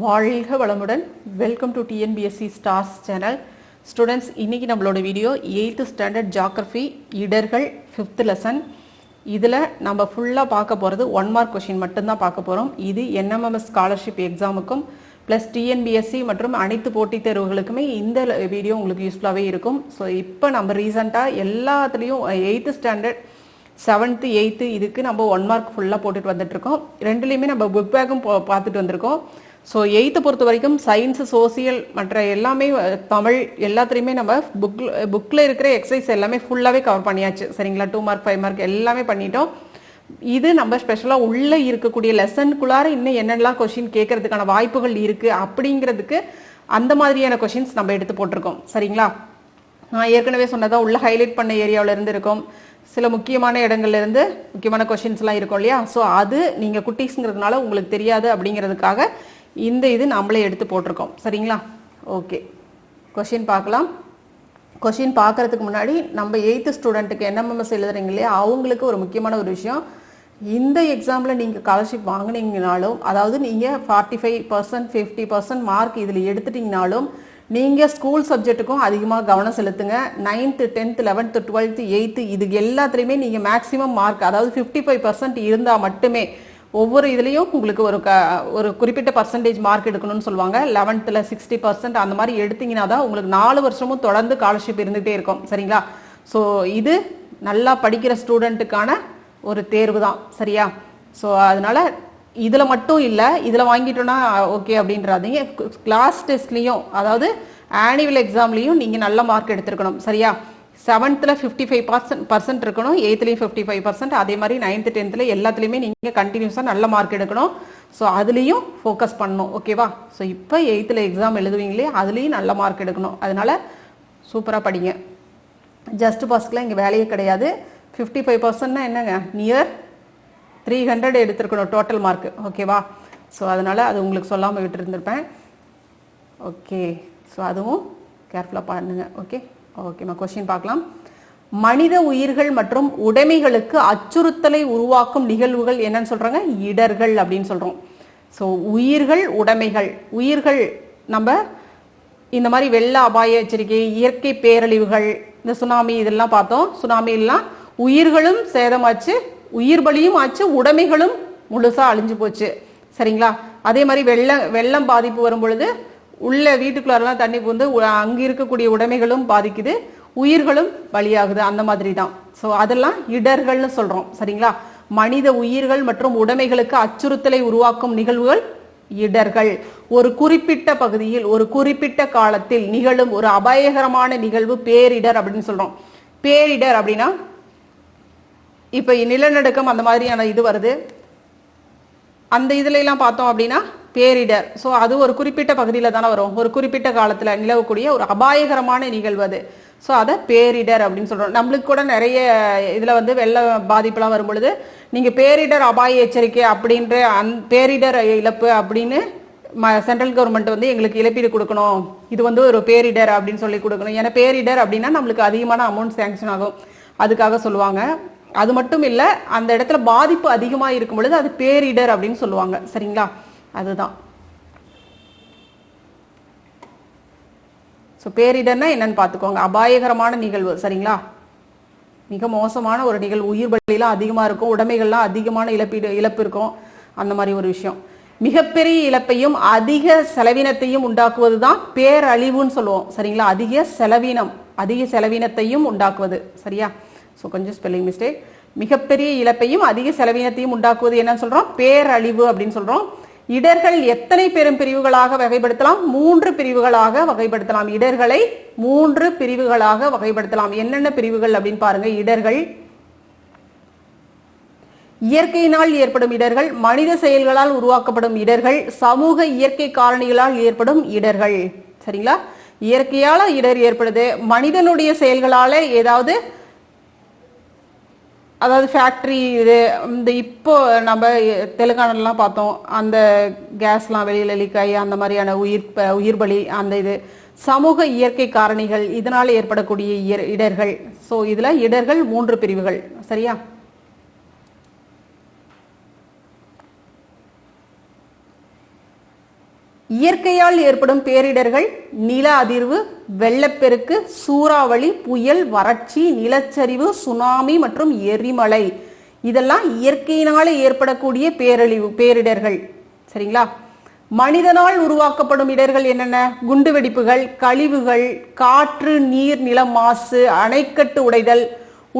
வாழ்க வளமுடன். Welcome to TNPSC stars channel. Students, இன்னைக்கு நம்மளோட வீடியோ 8th ஸ்டாண்டர்ட் ஜியோகிரஃபி இடர்கள் 5th லெசன். இதில் நம்ம ஃபுல்லாக பார்க்க போகிறது 1 மார்க் கொஷின் மட்டும்தான் பார்க்க போகிறோம். இது என்எம்எம்எஸ் ஸ்காலர்ஷிப் எக்ஸாமுக்கும் ப்ளஸ் டிஎன்பிஎஸ்சி மற்றும் அனைத்து போட்டித் தேர்வுகளுக்குமே இந்த வீடியோ உங்களுக்கு யூஸ்ஃபுல்லாகவே இருக்கும். ஸோ இப்போ நம்ம ரீசெண்டாக எல்லாத்துலேயும் 8th ஸ்டாண்டர்ட் 7th 8th இதுக்கு நம்ம 1 மார்க் ஃபுல்லாக போட்டுட்டு வந்துட்டுருக்கோம். ரெண்டுலேயுமே நம்ம புக் பேக்கும் பார்த்துட்டு வந்திருக்கோம். ஸோ 8th பொறுத்த வரைக்கும் சயின்ஸு, சோசியல் மற்ற எல்லாமே தமிழ் எல்லாத்துலேயுமே நம்ம புக்கில் இருக்கிற எக்ஸசைஸ் எல்லாமே ஃபுல்லாகவே கவர் பண்ணியாச்சு. சரிங்களா? 2 மார்க் 5 மார்க் எல்லாமே பண்ணிட்டோம். இது நம்ம ஸ்பெஷலாக உள்ளே இருக்கக்கூடிய லெசனுக்குள்ளார இன்னும் என்னென்னலாம் கொஷின் கேட்கறதுக்கான வாய்ப்புகள் இருக்குது அப்படிங்கிறதுக்கு அந்த மாதிரியான கொஷின்ஸ் நம்ம எடுத்து போட்டிருக்கோம். சரிங்களா? நான் ஏற்கனவே சொன்னதான் உள்ள ஹைலைட் பண்ண ஏரியாவில் இருந்து இருக்கும், சில முக்கியமான இடங்கள்ல இருந்து முக்கியமான கொஷின்ஸ்லாம் இருக்கும் இல்லையா? ஸோ அது நீங்கள் குட்டீஸுங்கிறதுனால உங்களுக்கு தெரியாது அப்படிங்கிறதுக்காக இந்த இது நம்மளே எடுத்து போட்டிருக்கோம். சரிங்களா? ஓகே, கொஷின் பார்க்கலாம். கொஷின் பார்க்கறதுக்கு முன்னாடி நம்ம 8th ஸ்டூடெண்ட்டுக்கு என்எம்எம்எஸ் எழுதுறீங்க இல்லையா, அவங்களுக்கு ஒரு முக்கியமான ஒரு விஷயம். இந்த எக்ஸாமில் நீங்கள் ஸ்காலர்ஷிப் வாங்கினீங்கனாலும், அதாவது நீங்கள் 45% 50% மார்க் இதில் எடுத்துட்டீங்கனாலும் நீங்கள் ஸ்கூல் சப்ஜெக்ட்டுக்கும் அதிகமாக கவனம் செலுத்துங்க. 9th 10th 11th 12th 8th இது எல்லாத்துலேயுமே நீங்கள் மேக்ஸிமம் மார்க், அதாவது 55% இருந்தால் மட்டுமே ஒவ்வொரு இதுலேயும் உங்களுக்கு ஒரு குறிப்பிட்ட பர்சன்டேஜ் மார்க் எடுக்கணும்னு சொல்லுவாங்க. 11th 60% அந்த மாதிரி எடுத்தீங்கன்னா தான் உங்களுக்கு 4 வருஷமும் தொடர்ந்து ஸ்காலர்ஷிப் இருந்துகிட்டே இருக்கும். சரிங்களா? ஸோ இது நல்லா படிக்கிற ஸ்டூடெண்ட்டுக்கான ஒரு தேர்வு தான். சரியா? ஸோ அதனால இதில் மட்டும் இல்லை, இதில் வாங்கிட்டோன்னா ஓகே அப்படின்றாதீங்க. கிளாஸ் டெஸ்ட்லேயும், அதாவது ஆனுவல் எக்ஸாம்லேயும் நீங்கள் நல்ல மார்க் எடுத்துருக்கணும். சரியா? 7th 55% இருக்கணும், 8th 55%, அதே மாதிரி 9th 10th எல்லாத்துலேயுமே நீங்கள் கண்டினியூஸாக நல்ல மார்க் எடுக்கணும். ஸோ அதுலேயும் ஃபோக்கஸ் பண்ணணும். ஓகேவா? ஸோ இப்போ 8th எக்ஸாம் எழுதுவீங்களே, அதுலேயும் நல்ல மார்க் எடுக்கணும். அதனால் சூப்பராக படிங்க. ஜஸ்ட் பாஸ்க்கெலாம் இங்கே வேலையே கிடையாது. 55%னா என்னங்க, நியர் 300 எடுத்துருக்கணும் டோட்டல் மார்க். ஓகேவா? ஸோ அதனால் அது உங்களுக்கு சொல்லாமல் விட்டுருந்துருப்பேன். ஓகே, ஸோ அதுவும் கேர்ஃபுல்லாக பாருங்க. ஓகே ஓகேம்மா, கொஸ்டின் பார்க்கலாம். மனித உயிர்கள் மற்றும் உடைமைகளுக்கு அச்சுறுத்தலை உருவாக்கும் நிகழ்வுகள் என்னன்னு சொல்றாங்க? இடர்கள் அப்படின்னு சொல்றோம். ஸோ உயிர்கள், உடைமைகள். உயிர்கள் நம்ம இந்த மாதிரி வெள்ள அபாய எச்சரிக்கை, இயற்கை பேரழிவுகள், இந்த சுனாமி இதெல்லாம் பார்த்தோம். சுனாமிலாம் உயிர்களும் சேதமாச்சு, உயிர் பலியும் ஆச்சு, உடைமைகளும் முழுசா அழிஞ்சு போச்சு. சரிங்களா? அதே மாதிரி வெள்ளம் பாதிப்பு வரும் பொழுது உள்ள வீட்டுக்குள்ளாரெல்லாம் தண்ணி புகுந்து அங்கே இருக்கக்கூடிய உடைமைகளும் பாதிக்குது, உயிர்களும் பலியாகுது. அந்த மாதிரி தான். ஸோ அதெல்லாம் இடர்கள்னு சொல்றோம். சரிங்களா? மனித உயிர்கள் மற்றும் உடைமைகளுக்கு அச்சுறுத்தலை உருவாக்கும் நிகழ்வுகள் இடர்கள். ஒரு குறிப்பிட்ட பகுதியில் ஒரு குறிப்பிட்ட காலத்தில் நிகழும் ஒரு அபாயகரமான நிகழ்வு பேரிடர் அப்படின்னு சொல்றோம். பேரிடர் அப்படின்னா இப்ப நிலநடுக்கம் அந்த மாதிரியான இது வருது, அந்த இதுல எல்லாம் பார்த்தோம் அப்படின்னா பேரிடர். ஸோ அது ஒரு குறிப்பிட்ட பகுதியில் தானே வரும், ஒரு குறிப்பிட்ட காலத்தில் நிலவக்கூடிய ஒரு அபாயகரமான நிகழ்வு அது. ஸோ அதை பேரிடர் அப்படின்னு சொல்கிறோம். நம்மளுக்கு கூட நிறைய இதில் வந்து வெள்ள பாதிப்புலாம் வரும் பொழுது நீங்கள் பேரிடர் அபாய எச்சரிக்கை அப்படின்ற பேரிடர் இழப்பு அப்படின்னு சென்ட்ரல் கவர்மெண்ட் வந்து எங்களுக்கு இழப்பீடு கொடுக்கணும், இது வந்து ஒரு பேரிடர் அப்படின்னு சொல்லி கொடுக்கணும். ஏன்னா பேரிடர் அப்படின்னா நம்மளுக்கு அதிகமான அமௌண்ட் சேங்ஷன் ஆகும், அதுக்காக சொல்லுவாங்க. அது மட்டும் இல்லை, அந்த இடத்துல பாதிப்பு அதிகமாக இருக்கும் பொழுது அது பேரிடர் அப்படின்னு சொல்லுவாங்க. சரிங்களா? அதுதான். ஸோ பேரிடர்னா என்னன்னு பார்த்துக்கோங்க, அபாயகரமான நிகழ்வு. சரிங்களா? மிக மோசமான ஒரு நிகழ்வு, உயிர் பலிலாம் அதிகமாக இருக்கும், உடைமைகள்லாம் அதிகமான இழப்பு இருக்கும், அந்த மாதிரி ஒரு விஷயம். மிகப்பெரிய இழப்பையும் அதிக செலவினத்தையும் உண்டாக்குவது தான் பேரழிவுன்னு சொல்லுவோம். சரிங்களா? அதிக செலவினத்தையும் உண்டாக்குவது. சரியா? ஸோ கொஞ்சம் ஸ்பெல்லிங் மிஸ்டேக். மிகப்பெரிய இழப்பையும் அதிக செலவினத்தையும் உண்டாக்குவது என்னன்னு சொல்றோம்? பேரழிவு அப்படின்னு சொல்றோம். இடர்கள் எத்தனை பெரும் பிரிவுகளாக வகைப்படுத்தலாம்? 3 பிரிவுகளாக வகைப்படுத்தலாம். இடர்களை 3 பிரிவுகளாக வகைப்படுத்தலாம். என்னென்ன பிரிவுகள் அப்படின்னு பாருங்க. இடர்கள் இயற்கையினால் ஏற்படும் இடர்கள், மனித செயல்களால் உருவாக்கப்படும் இடர்கள், சமூக இயற்கை காரணிகளால் ஏற்படும் இடர்கள். சரிங்களா? இயற்கையால இடர் ஏற்படுது, மனிதனுடைய செயல்களால ஏதாவது, அதாவது ஃபேக்ட்ரி இது, இந்த இப்போ நம்ம தெலுங்கானாலாம் பார்த்தோம், அந்த கேஸ்லாம் வெளியில் லீக் ஆகி அந்த மாதிரியான உயிர் பலி, அந்த இது சமூக இயற்கை காரணிகள், இதனால் ஏற்படக்கூடிய இடர்கள். ஸோ இதில் இடர்கள் 3 பிரிவுகள். சரியா? இயற்கையால் ஏற்படும் பேரிடர்கள் நில அதிர்வு, வெள்ளப்பெருக்கு, சூறாவளி, புயல், வறட்சி, நிலச்சரிவு, சுனாமி மற்றும் எரிமலை. இதெல்லாம் இயற்கையினால ஏற்படக்கூடிய பேரிடர்கள். சரிங்களா? மனிதனால் உருவாக்கப்படும் இடர்கள் என்னென்ன? குண்டுவெடிப்புகள், கழிவுகள், காற்று நீர் நில மாசு, அணைக்கட்டு உடைதல்,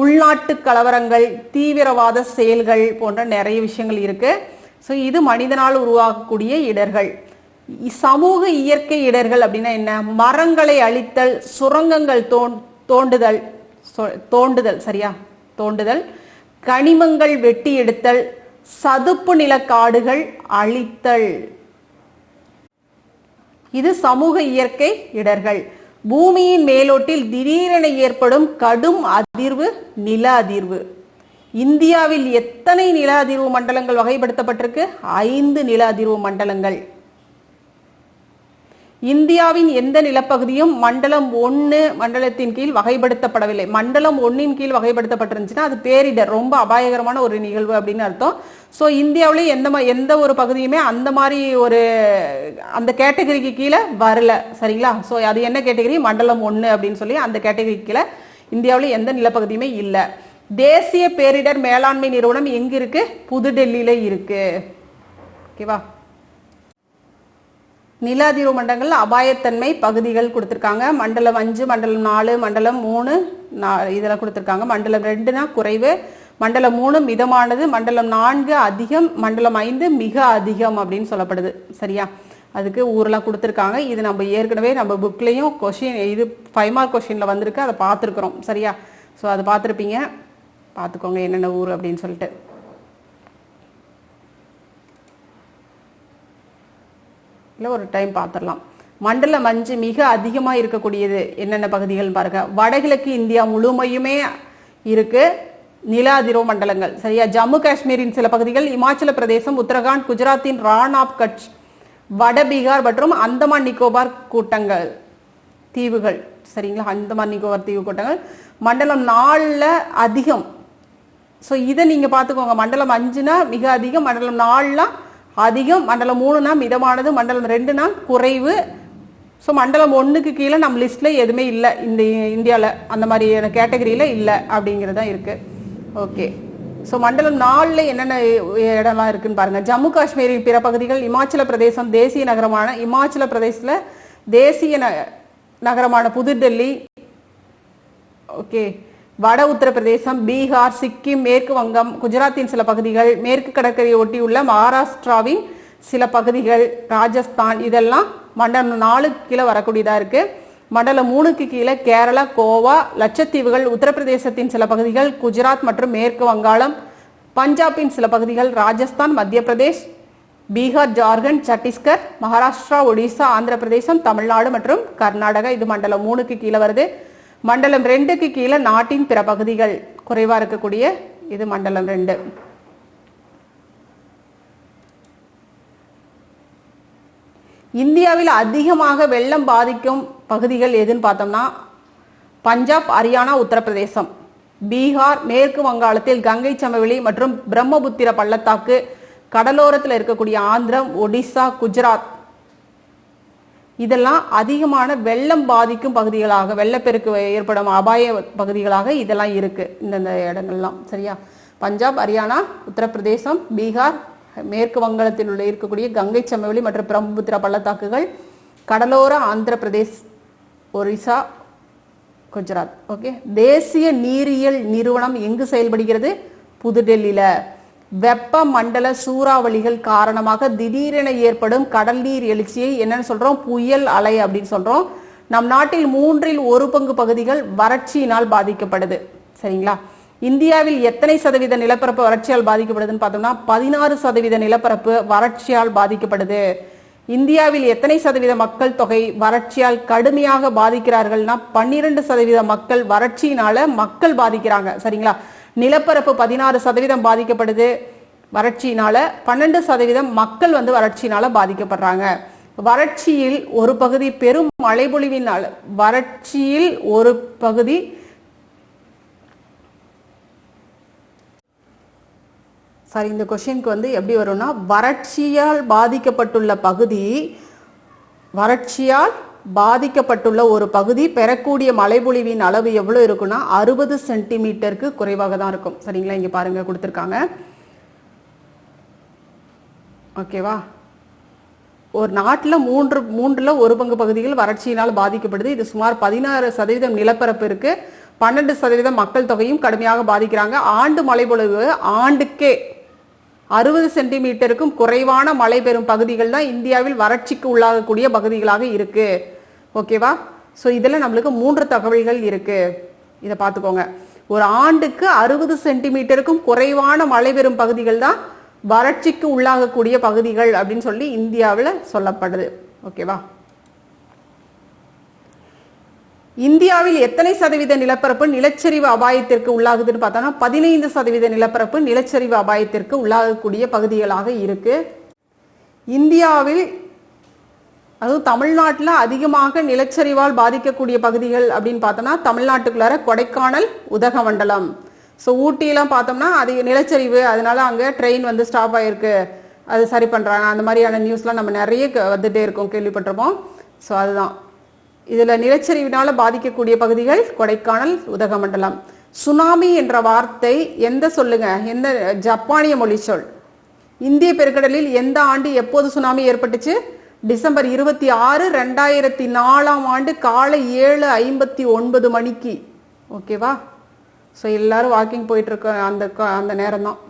உள்நாட்டு கலவரங்கள், தீவிரவாத செயல்கள் போன்ற நிறைய விஷயங்கள் இருக்கு. ஸோ இது மனிதனால் உருவாக்கக்கூடிய இடர்கள். சமூக இயற்கை இடர்கள் அப்படின்னா என்ன? மரங்களை அழித்தல், சுரங்கங்கள் தோண்டுதல் சரியா, தோண்டுதல், கனிமங்கள் வெட்டி எடுத்தல், சதுப்பு நில காடுகள் அழித்தல். இது சமூக இயற்கை இடர்கள். பூமியின் மேலோட்டில் திடீரென ஏற்படும் கடும் அதிர்வு நில அதிர்வு. இந்தியாவில் எத்தனை நில அதிர்வு மண்டலங்கள் வகைப்படுத்தப்பட்டிருக்கு? 5 நில அதிர்வு மண்டலங்கள். இந்தியாவின் எந்த நிலப்பகுதியும் மண்டலம் 1 மண்டலத்தின் கீழ் வகைப்படுத்தப்படவில்லை. மண்டலம் 1 கீழ் வகைப்படுத்தப்பட்டிருந்துச்சுன்னா அது பேரிடர், ரொம்ப அபாயகரமான ஒரு நிகழ்வு அப்படின்னு அர்த்தம். ஸோ இந்தியாவிலே எந்த ஒரு பகுதியுமே அந்த மாதிரி அந்த கேட்டகரிக்கு கீழே வரல. சரிங்களா? ஸோ அது என்ன கேட்டகரி? மண்டலம் 1 அப்படின்னு சொல்லி அந்த கேட்டகரிக்கு கீழே இந்தியாவில எந்த நிலப்பகுதியுமே இல்லை. தேசிய பேரிடர் மேலாண்மை நிறுவனம் எங்க இருக்கு? புதுடெல்லியில இருக்கு. ஓகேவா? நில அதிர்வு மண்டலங்கள் அபாயத்தன்மை பகுதிகள் கொடுத்துருக்காங்க. மண்டலம் 5, மண்டலம் 4, மண்டலம் 3 இதெல்லாம் கொடுத்துருக்காங்க. மண்டலம் 2னா குறைவு, மண்டலம் 3 மிதமானது, மண்டலம் 4 அதிகம், மண்டலம் 5 மிக அதிகம் அப்படின்னு சொல்லப்படுது. சரியா? அதுக்கு ஊரெல்லாம் கொடுத்துருக்காங்க. இது நம்ம ஏற்கனவே நம்ம புக்லையும் கொஷின், இது 5 மார்க் கொஷின்ல வந்திருக்கு, அதை பார்த்துருக்குறோம். சரியா? ஸோ அதை பார்த்துருப்பீங்க, பார்த்துக்கோங்க என்னென்ன ஊர் அப்படின்னு சொல்லிட்டு. இல்லை ஒரு டைம் பார்த்துடலாம். மண்டலம் 5 மிக அதிகமாக இருக்கக்கூடியது என்னென்ன பகுதிகள் பாருங்க. வடகிழக்கு இந்தியா முழுமையுமே இருக்கு நில அதிர்வு மண்டலங்கள். சரியா? ஜம்மு காஷ்மீரின் சில பகுதிகள், இமாச்சல பிரதேசம், உத்தரகாண்ட், குஜராத்தின் ரான் ஆப் கட்ச், வட பீகார் மற்றும் அந்தமான் நிக்கோபார் கூட்டங்கள் தீவுகள். சரிங்களா? அந்தமான் நிக்கோபார் தீவு கூட்டங்கள் மண்டலம் 4 அதிகம். ஸோ இதை நீங்க பார்த்துக்கோங்க. மண்டலம் 5னா மிக அதிகம், மண்டலம் 4னா அதிகம், மண்டலம் 3னா மிதமானது, மண்டலம் 2னா குறைவு. ஸோ மண்டலம் 1க்கு கீழே நம்ம லிஸ்ட்ல எதுவுமே இல்லை இந்த இந்தியாவில், அந்த மாதிரி கேட்டகரியில இல்லை அப்படிங்கிறது தான் இருக்கு. ஓகே. ஸோ மண்டலம் 4ல என்னென்ன இடம்லாம் இருக்குன்னு பாருங்க. ஜம்மு காஷ்மீரின் பிற பகுதிகள், இமாச்சல பிரதேசம் தேசிய நகரமான, இமாச்சல பிரதேசத்துல தேசிய நகரமான புதுடெல்லி. ஓகே. வட உத்தரப்பிரதேசம், பீகார், சிக்கிம், மேற்கு வங்கம், குஜராத்தின் சில பகுதிகள், மேற்கு கடற்கரையை ஒட்டியுள்ள மகாராஷ்டிராவின் சில பகுதிகள், ராஜஸ்தான், இதெல்லாம் மண்டலம் 4க்கு கீழே வரக்கூடியதா இருக்கு. மண்டலம் 3க்கு கீழே கேரளா, கோவா, லட்சத்தீவுகள், உத்தரப்பிரதேசத்தின் சில பகுதிகள், குஜராத் மற்றும் மேற்கு வங்காளம், பஞ்சாபின் சில பகுதிகள், ராஜஸ்தான், மத்திய பிரதேஷ், பீகார், ஜார்க்கண்ட், சத்தீஸ்கர், மகாராஷ்டிரா, ஒடிசா, ஆந்திர பிரதேசம், தமிழ்நாடு மற்றும் கர்நாடகா. இது மண்டலம் 3க்கு கீழே வருது. மண்டலம் 2க்கு கீழே நாட்டின் பிற பகுதிகள் குறைவா இருக்கக்கூடிய இது மண்டலம் 2. இந்தியாவில் அதிகமாக வெள்ளம் பாதிக்கும் பகுதிகள் எதுன்னு பார்த்தோம்னா பஞ்சாப், ஹரியானா, உத்தரப்பிரதேசம், பீகார், மேற்கு வங்காளத்தில் கங்கை சமவெளி மற்றும் பிரம்மபுத்திர பள்ளத்தாக்கு, கடலோரத்தில் இருக்கக்கூடிய ஆந்திரம், ஒடிசா, குஜராத், இதெல்லாம் அதிகமான வெள்ளம் பாதிக்கும் பகுதிகளாக, வெள்ளப்பெருக்கு ஏற்படும் அபாய பகுதிகளாக இதெல்லாம் இருக்கு இந்த இடங்கள்லாம். சரியா? பஞ்சாப், ஹரியானா, உத்தரப்பிரதேசம், பீகார், மேற்கு வங்காளத்தில் உள்ள இருக்கக்கூடிய கங்கை சமவெளி மற்றும் பிரம்மபுத்திரா பள்ளத்தாக்குகள், கடலோர ஆந்திர பிரதேஷ், ஒரிசா, குஜராத். ஓகே. தேசிய நீரியல் நிறுவனம் எங்கு செயல்படுகிறது? புதுடெல்லியில. வெப்ப மண்டல சூறாவளிகள் காரணமாக திடீரென ஏற்படும் கடல் நீர் எழுச்சியை என்னன்னு சொல்றோம்? புயல் அலை அப்படின்னு சொல்றோம். நம் நாட்டில் 1/3 பகுதிகள் வறட்சியினால் பாதிக்கப்படுது. சரிங்களா? இந்தியாவில் எத்தனை சதவீத நிலப்பரப்பு வறட்சியால் பாதிக்கப்படுதுன்னு பார்த்தோம்னா 16% நிலப்பரப்பு வறட்சியால் பாதிக்கப்படுது. இந்தியாவில் எத்தனை சதவீத மக்கள் தொகை வறட்சியால் கடுமையாக பாதிக்கிறார்கள்னா 12% மக்கள் வறட்சியினால மக்கள் பாதிக்கிறாங்க. சரிங்களா? நிலப்பரப்பு 16% பாதிக்கப்படுது வறட்சியினால, 12% மக்கள் வறட்சியினால பாதிக்கப்படுறாங்க. வறட்சியில் ஒரு பகுதி பெரும் மழைப்பொழிவினால், வறட்சியில் ஒரு பகுதி இந்த கொஸ்டினுக்கு எப்படி வரும்னா, வறட்சியால் பாதிக்கப்பட்டுள்ள பகுதி வறட்சியால் பாதிக்கப்பட்டுள்ள ஒரு பகுதி பெறக்கூடிய மழைப்பொழிவின் அளவு எவ்வளவு இருக்குன்னா 60 சென்டிமீட்டருக்கு குறைவாக தான் இருக்கும். சரிங்களா, இங்க பாருங்க கொடுத்திருக்காங்க. ஓகேவா, ஒரு நாட்டில் மூன்றுல ஒரு பங்கு பகுதிகள் வறட்சியினால் பாதிக்கப்படுது. இது சுமார் 16% நிலப்பரப்பு இருக்கு. 12% மக்கள் தொகையும் கடுமையாக பாதிக்கிறாங்க. ஆண்டு மழைப்பொழிவு ஆண்டுக்கே 60 சென்டிமீட்டருக்கும் குறைவான மழை பெறும் பகுதிகள் தான் இந்தியாவில் வறட்சிக்கு உள்ளாகக்கூடிய பகுதிகளாக இருக்கு. ஓகேவா, ஸோ இதில் நம்மளுக்கு 3 தகவல்கள் இருக்கு. இதை பார்த்துக்கோங்க. ஒரு ஆண்டுக்கு 60 சென்டிமீட்டருக்கும் குறைவான மழை பெறும் பகுதிகள் தான் வறட்சிக்கு உள்ளாகக்கூடிய பகுதிகள் அப்படின்னு சொல்லி இந்தியாவில் சொல்லப்படுது. ஓகேவா, இந்தியாவில் எத்தனை சதவீத நிலப்பரப்பு நிலச்சரிவு அபாயத்திற்கு உள்ளாகுதுன்னு பார்த்தோம்னா 15% நிலப்பரப்பு நிலச்சரிவு அபாயத்திற்கு உள்ளாகக்கூடிய பகுதிகளாக இருக்கு. இந்தியாவில் அதுவும் தமிழ்நாட்டில் அதிகமாக நிலச்சரிவால் பாதிக்கக்கூடிய பகுதிகள் அப்படின்னு பார்த்தோம்னா தமிழ்நாட்டுக்குள்ளார கொடைக்கானல், உதகமண்டலம். ஸோ ஊட்டியெல்லாம் பார்த்தோம்னா அது நிலச்சரிவு, அதனால அங்கே ட்ரெயின் வந்து ஸ்டாப் ஆகிருக்கு, அது சரி பண்ணுறாங்க, அந்த மாதிரியான நியூஸ்லாம் நம்ம நிறைய வந்துட்டே இருக்கோம், கேள்விப்பட்டிருப்போம். ஸோ அதுதான் இதில் நிலச்சரிவினால் பாதிக்கக்கூடிய பகுதிகள் கொடைக்கானல், உதகமண்டலம். சுனாமி என்ற வார்த்தை எந்த சொல்லுங்க, எந்த ஜப்பானிய மொழி சொல். இந்திய பெருங்கடலில் எந்த ஆண்டு எப்போது சுனாமி ஏற்பட்டுச்சு? டிசம்பர் 26, 2004 காலை 7:59 மணிக்கு. ஓகேவா, ஸோ எல்லாரும் வாக்கிங் போயிட்டு இருக்க அந்த நேரம் தான்.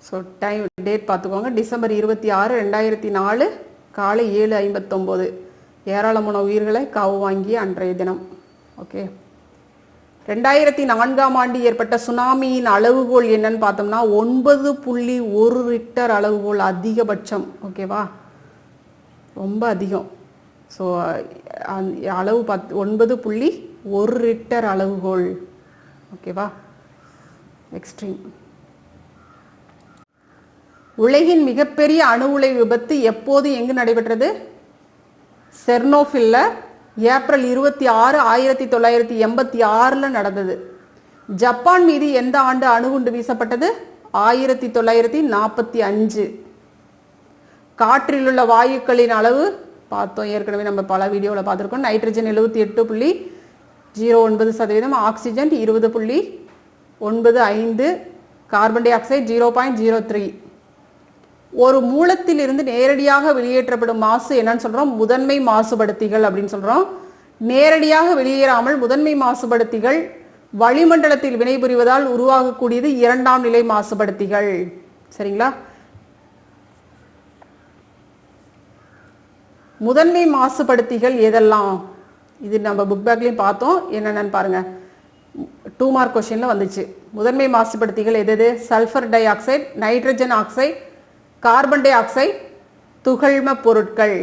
ஸோ டைம் டேட் பார்த்துக்கோங்க. டிசம்பர் 26, 2004 காலை 7:59. ஏராளமான உயிர்களை காவு வாங்கிய அன்றைய தினம். ஓகே, 2004 ஏற்பட்ட சுனாமியின் அளவுகோல் என்னன்னு பார்த்தோம்னா 9.1 ரிக்டர் அளவுகோல் அதிகபட்சம். ஓகேவா, ரொம்ப அதிகம். ஸோ அளவு 9.1 ரிக்டர் அளவுகோல். ஓகேவா, எக்ஸ்ட்ரீம். உலகின் மிகப்பெரிய அணு உலை விபத்து எப்போது எங்கு நடைபெற்றது? செர்னோபில்ல ஏப்ரல் 26, 1986 நடந்தது. ஜப்பான் மீது எந்த ஆண்டு அணுகுண்டு வீசப்பட்டது? 1945. காற்றில் உள்ள வாயுக்களின் அளவு பார்த்தோம், ஏற்கனவே நம்ம பல வீடியோவில் பார்த்துருக்கோம். Nitrogen 78.09%, oxygen 20.95, carbon di oxide 0.03. ஒரு மூலத்திலிருந்து நேரடியாக வெளியேற்றப்படும் மாசு என்னன்னு சொல்றோம்? முதன்மை மாசுபடுத்திகள் அப்படின்னு சொல்றோம். நேரடியாக வெளியேறாமல் முதன்மை மாசுபடுத்திகள் வளிமண்டலத்தில் வினைபுரிவதால் உருவாகக்கூடியது இரண்டாம் நிலை மாசுபடுத்திகள். சரிங்களா, முதன்மை மாசுபடுத்திகள் எதெல்லாம்? இது நம்ம புக் பேக்லயும் பார்த்தோம், என்னென்னு பாருங்க. 2 மார்க் கொஸ்டின்ல வந்துச்சு. முதன்மை மாசுபடுத்திகள் எது? Sulphur dioxide, nitrogen oxide, carbon dioxide, துகள்ம பொருட்கள்.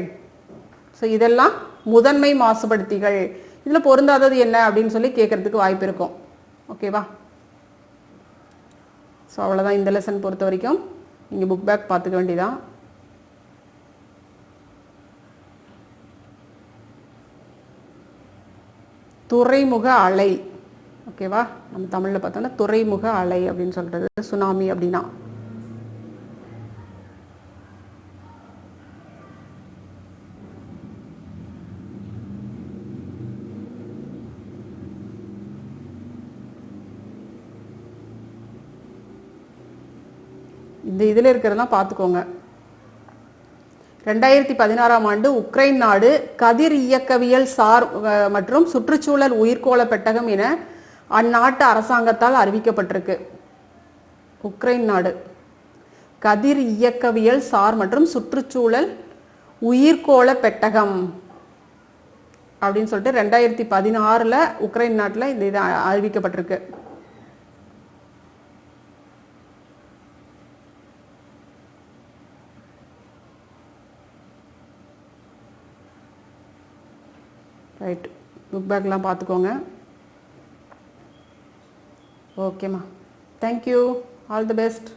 ஸோ இதெல்லாம் முதன்மை மாசுபடுத்திகள். இதில் பொருந்தாதது என்ன அப்படின்னு சொல்லி கேட்கறதுக்கு வாய்ப்பு இருக்கும். ஓகேவா, ஸோ அவ்வளோதான் இந்த லெசன் பொறுத்த வரைக்கும். நீங்கள் புக் பேக் பார்த்துக்க வேண்டியதான். துறைமுக அலை. ஓகேவா, நம்ம தமிழில் பார்த்தோம்னா துறைமுக அலை அப்படின்னு சொல்றது சுனாமி அப்படின்னா. இந்த இதில் இருக்கிறதெல்லாம் பார்த்துக்கோங்க. 2016 உக்ரைன் நாடு கதிர் இயக்கவியல் சார் மற்றும் சுற்றுச்சூழல் உயிர்கோள பெட்டகம் என அந்நாட்டு அரசாங்கத்தால் அறிவிக்கப்பட்டிருக்கு. உக்ரைன் நாடு கதிர் இயக்கவியல் சார் மற்றும் சுற்றுச்சூழல் உயிர்கோள பெட்டகம் அப்படின்னு சொல்லிட்டு 2016 உக்ரைன் நாட்டில் இந்த இது அறிவிக்கப்பட்டிருக்கு. ரைட், புக் பேக்லாம் பார்த்துக்கோங்க. ஓகேம்மா, தேங்க்யூ, ஆல் தி பெஸ்ட்.